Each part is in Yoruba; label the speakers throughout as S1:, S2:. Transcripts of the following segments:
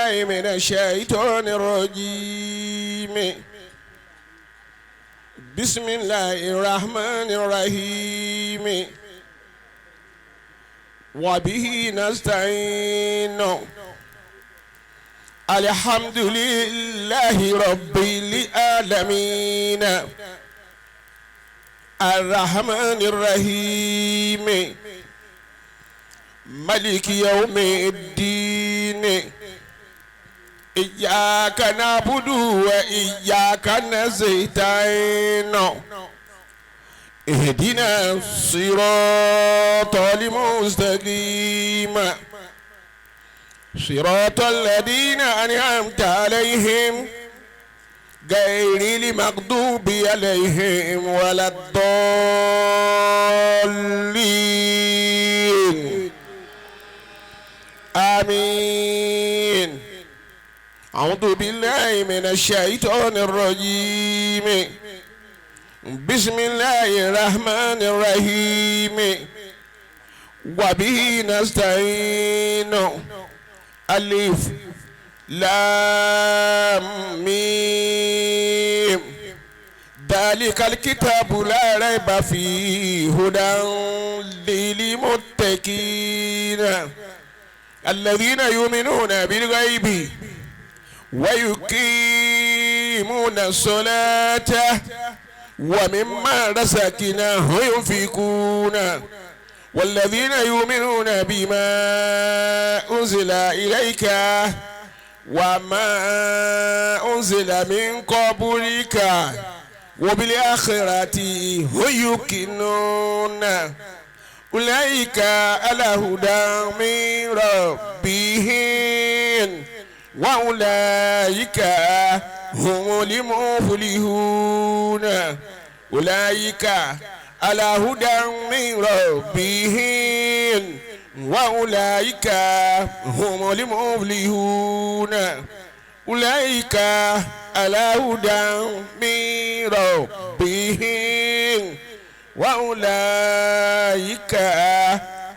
S1: بالله من الشيطان الرجيم. بسم الله الرحمن الرحيم. وبه نستعين. الحمد لله رب العالمين الرحمن الرحيم ملك يوم الدين. إياك نعبد وإياك نستعين. اهدنا الصراط المستقيم صراط الذين أنعمت عليهم غير المغضوب عليهم ولا الضالين. آمين. أعوذ بالله من الشيطان الرجيم. بسم الله الرحمن الرحيم. وبه نستعين. ألف لام ميم. ذلك الكتاب لا ريب فيه هدى للمتقين الذين يؤمنون بالغيب ويقيمون الصلاة ومما رزقناهم ينفقون والذين يؤمنون بما أنزل إليك وما أنزل من قبلك وبالآخرة هم يوقنون أولئك على هدى من ربهم وأولئك هم المفلحون. أولئك على هدى من ربهم وأولئك هم المفلحون. أولئك على هدى من ربهم وأولئك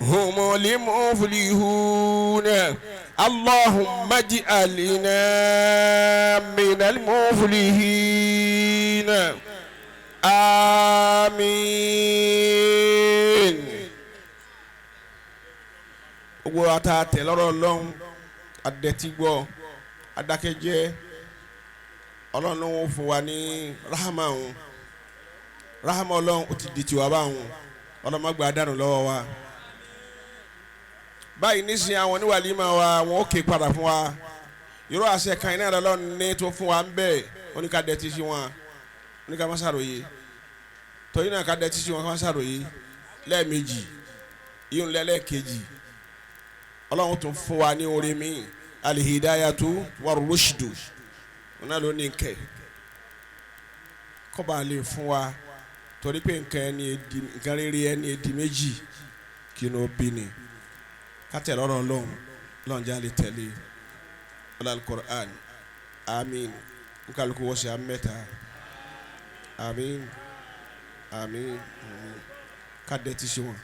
S1: هم المفلحون. اللهم اجعلنا من المفلحين. آمين. Gbogbo ata tẹ lọ́rọ̀ Ọlọ́run adẹ́tígbọ́ adákẹ́jẹ́ Ọlọ́run ló ń fún wa ní rahama òun rahama Ọlọ́run ó ti di tiwa báwọn Ọlọ́run má gba dànù lọ́wọ́ wa. Báyìí nísìnyí àwọn oníwàlímà wa wọn ó ké padà fún wa irú àṣẹ kan iná Ọlọ́run ní tó fún wa ń bẹ̀ oníkà dẹ́tí sí wọn oníkà má ṣàròyé torí náà ká dẹ́tí sí wọn ká má ṣàròyé lẹ́ẹ̀mejì yíyún lẹ́ẹ̀kejì. Ọlọ́run tún fún wa ní orí mi alihidayatu warushdu ọ̀nà ló ní nkẹ́ kọ́ba lè fún wa torí pé nǹkan rere ẹni edi méjì kí ni ó bí ni ká tẹ̀lé ọ̀rọ̀ Ọlọ́run Ọlọ́run já lè tẹ̀lé Al-Qur'an. Àmín. nkàlùkù wọ́n ṣe amẹ́ta. Àmín àmín ká dẹ́ ti ṣe wọn.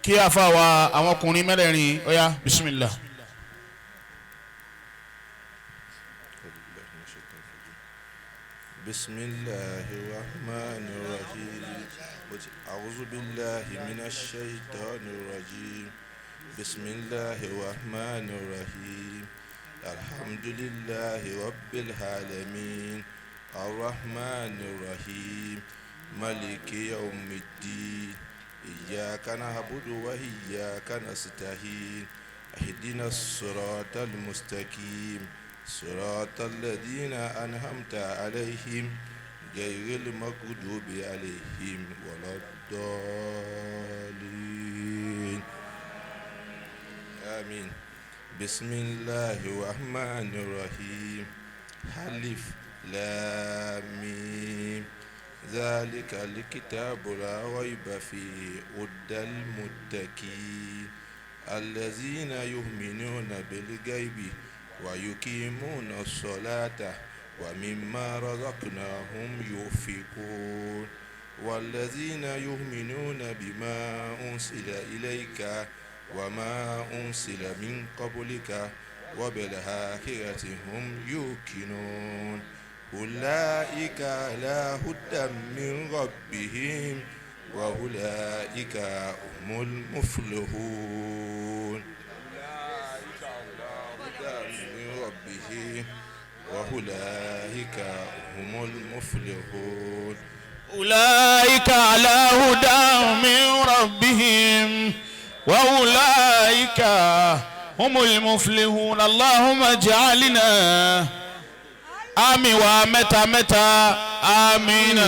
S2: kí afa wa àwọn ọkùnrin mẹ́rẹ̀ẹ̀rin ó yá bisimilah.
S3: bisimilahi rahmani rahim a'udhu billahi minash shaitani rajim bisimilahi rahmani rahim alhamdulillahi rabbil alamin arrahmani rahim maliki yawmiddin. إياك نعبد وإياك نستعين اهدنا الصراط المستقيم صراط الذين أنعمت عليهم غير المغضوب عليهم ولا الضالين. آمين. بسم الله الرحمن الرحيم. ألف لام ميم. ذلك الكتاب لا ريب فيه هدى المتقين الذين يؤمنون بالغيب ويقيمون الصلاة ومما رزقناهم ينفقون والذين يؤمنون بما أنزل إليك وما أنزل من قبلك وبالآخرة هم يوقنون أولئك على هدى من ربهم وأولئك هم المفلحون من ربهم وأولئك هم المفلحون
S2: أولئك على هدى من ربهم وأولئك هم المفلحون. اللهم اجعلنا آمين ومتى متى آمين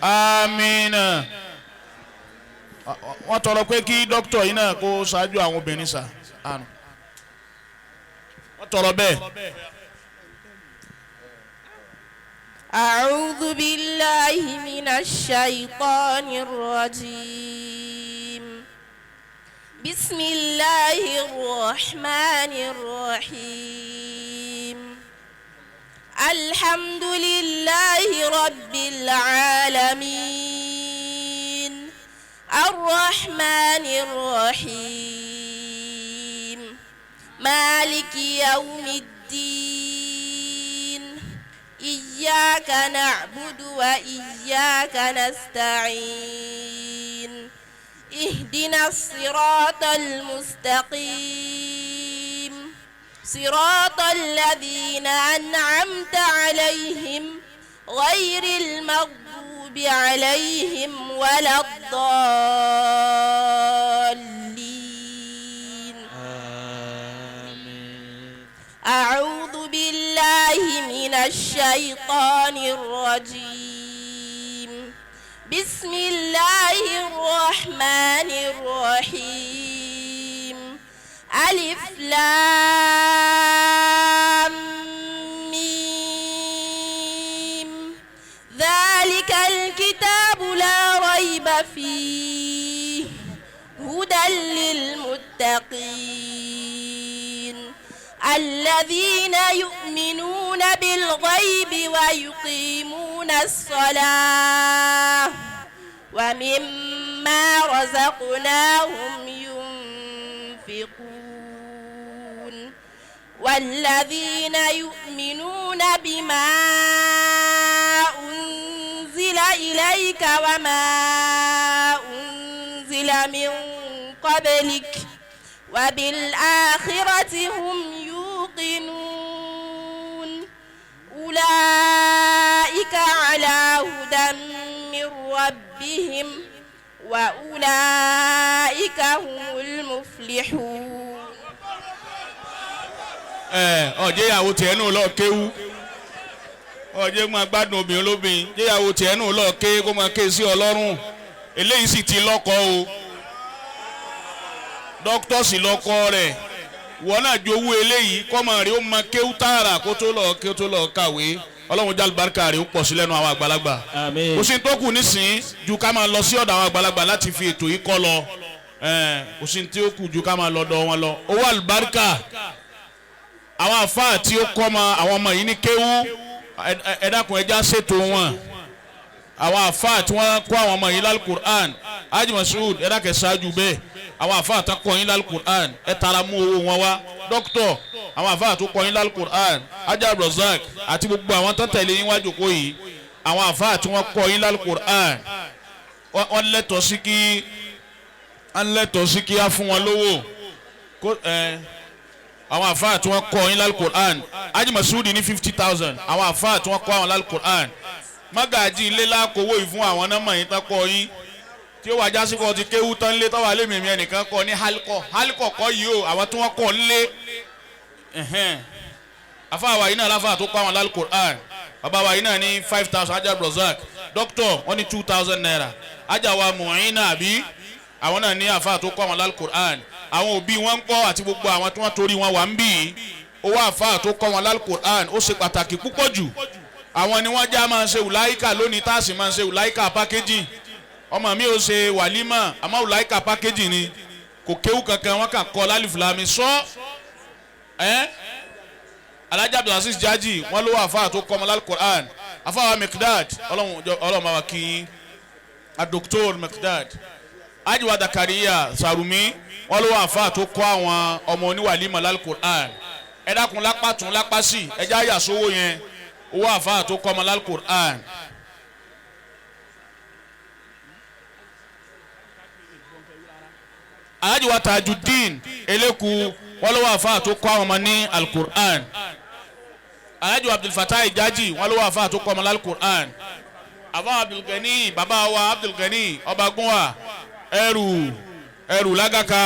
S2: آمين. wọ́n tọrọ pé kí dókítà yìí náà kó ṣáájú àwọn obìnrin sá àánú wọ́n tọrọ bẹ́ẹ̀.
S4: أعوذ بالله من الشيطان الرجيم. بسم الله الرحمن الرحيم. الحمد لله رب العالمين الرحمن الرحيم مالك يوم الدين إياك نعبد وإياك نستعين اهدنا الصراط المستقيم صراط الذين أنعمت عليهم غير المغضوب عليهم ولا الضالين. آمين. أعوذ بالله من الشيطان الرجيم. بسم الله الرحمن الرحيم. ألف لام ميم ذلك الكتاب لا ريب فيه هدى للمتقين الذين يؤمنون بالغيب ويقيمون الصلاة ومما رزقناهم ينفقون والذين يؤمنون بما أنزل إليك وما أنزل من قبلك وبالآخرة هم يوقنون أولئك على هدى من ربهم وأولئك هم المفلحون.
S2: ọjẹ́ ìyàwó tiẹ̀ nù lọ kéwú ọjẹ́ máa gbádùn obìnrin olóbìnrin jẹ́ ìyàwó tiẹ̀ nù lọ ké kó máa ké sí Ọlọ́run eléyìí sì ti lọ́kọ o dókítà sì lọ́kọ rẹ̀ wọ́n náà jowó eléyìí kọ́mọ rẹ̀ ó máa kéwú tààrà kó tó lọ kàwé Ọlọ́run jẹ́ àlùbáríkà rẹ̀ ó pọ̀ sí lẹ́nu àwọn àgbàlagbà kò sí tó kù nísìnyí ju ká máa lọ sí ọ̀dọ̀ àwọn àgbàlagbà láti fi ètò yìí kọ́ lọ kò sí tó kù ju ká máa lọ dọ̀ wọn lọ owó àlùbáríkà àwọn àfáà tí ó kọ́ ma àwọn ọmọ yìí ní kéwú ẹ dákun ẹja ṣètò wọn àwọn àfáà tí wọ́n kọ́ àwọn ọmọ yìí lálùkùrán Haji Masud ẹ dákẹ́ ṣáájú bẹ́ẹ̀ àwọn àfáà tó kọ́ yín lálùkùrán ẹ tara mú owó wọn wá dókítọ̀ àwọn àfáà tó kọ́ yín lálùkùrán Haji Abdulrazak àti gbogbo àwọn tó tẹ̀lé yín wájú kó yìí àwọn àfáà tí wọ́n kọ́ yín lálùkùrán wọ́n lẹ́tọ̀ọ́ sí kí á fún wọn lówó àwọn àfáà tí wọ́n kọ́ yín lálùkùrán Haji Masud ní 50,000 àwọn àfáà tí wọ́n kọ́ àwọn lálùkùrán Mágàjí ilé lákòwò yìí fún àwọn nọ́mọ̀ yín tán kọ́ yín tí ó wà jásí kọ́ ti kéwú tán lé tọ́wà lé mèmí ẹnìkan kọ́ ní hálíkọ̀ kọ́ yìí o àwọn tí wọ́n kọ́ lé àfáà wa yìí náà láfáà tó kọ́ àwọn lálùkùrán bàbá wa yìí náà ní 5,000 Haji Abdulrazak dókítọ̀ wọ́n ní 2,000 naira ajá wa Mu'ina àbí àwọn náà ní àfáà tó kọ́ àwọn lálùkùrán àwọn òbí wọn ń kọ́ àti gbogbo àwọn tí wọ́n torí wọn wà ń bì í owó àfáà tó kọ́ wọn lálùkùrán ó ṣe pàtàkì púpọ̀ jù àwọn ni wọ́n já máa ń ṣe wùláìkà lónìí tá a sì máa ń ṣe wùláìkà pákéjì ọmọ mi ò ṣe wàlímà àmọ́ wùláìkà pákéjì ni kò kéwù kankan wọ́n kàn kọ́ lálìfùlámi sọ Alhaji Abdulaziz Jaji wọ́n ló wà àfáà tó kọ́ ọmọ lálùkùránì àfáà wa Miqdad ọlọ́run máa wà kí Dr. Miqdad Haji wa Zakariya Sarumi wọ́n ló wà àfáà tó kọ́ àwọn ọmọ oníwàlímà lálùkùránì ẹ dákun lápá tún lápá sí ẹjẹ́ àyàsówó yẹn owó àfáà tó kọ́ ọmọ lálùkùránì. Alhaji wa Tajuddin Eleku wọ́n ló wà àfáà tó kọ́ àwọn ọmọ ní alukur'an. Alhaji wa Abdulfatai Jaji wọ́n ló wà àfáà tó kọ́ ọmọ lálùkur'an. Àfáà Abdulgani bàbá wa Abdulgani Ọbagunwa ẹrù lágàkà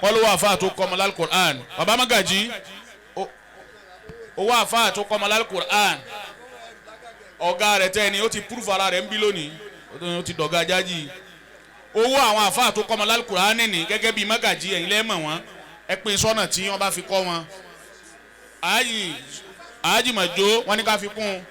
S2: wọ́n ló wà àfáà tó kọ́ ọmọ lálùkur'an. Bàbá Magaji owó àfáà tó kọ́ ọmọ lálùkur'an. Ọ̀gá rẹ̀ tẹ́ ni ó ti púrúfù ara rẹ̀ ń bí lónìí ó ti dọ̀gá Jaji. Owó àwọn àfáà tó kọ́ ọmọ lálùkur'an ní gẹ́gẹ́ bíi Magaji ẹ̀yin lẹ́mọ̀ wọn ẹ pín sọ́nà tí wọ́n bá fi kọ́ wọn. Àájì Màjó wọ́n ní ká fi kún